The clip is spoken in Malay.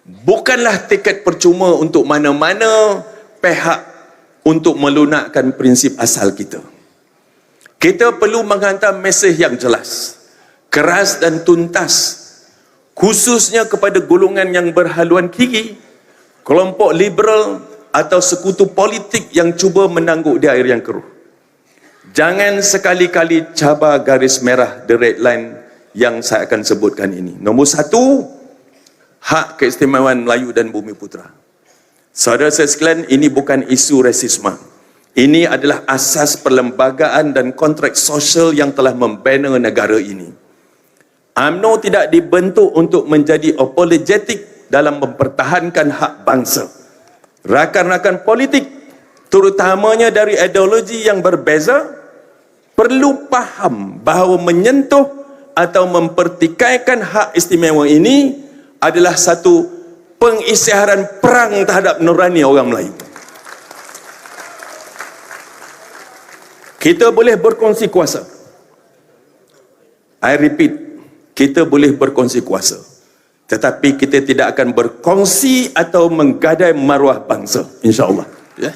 bukanlah tiket percuma untuk mana-mana pihak untuk melunakkan prinsip asal kita. Kita perlu menghantar mesej yang jelas, keras dan tuntas, khususnya kepada golongan yang berhaluan kiri, kelompok liberal atau sekutu politik yang cuba menangguk di air yang keruh. Jangan sekali-kali cabar garis merah, the red line, yang saya akan sebutkan ini. Nombor satu, hak keistimewaan Melayu dan Bumi Putera. Saudara saya sekalian, ini bukan isu rasisme. Ini adalah asas perlembagaan dan kontrak sosial yang telah membina negara ini. UMNO tidak dibentuk untuk menjadi apologetik dalam mempertahankan hak bangsa. Rakan-rakan politik, terutamanya dari ideologi yang berbeza, perlu faham bahawa menyentuh atau mempertikaikan hak istimewa ini adalah satu pengisytiharan perang terhadap nurani orang Melayu. Kita boleh berkongsi kuasa. I repeat, kita boleh berkongsi kuasa. Tetapi kita tidak akan berkongsi atau menggadai maruah bangsa, insya-Allah. Ya.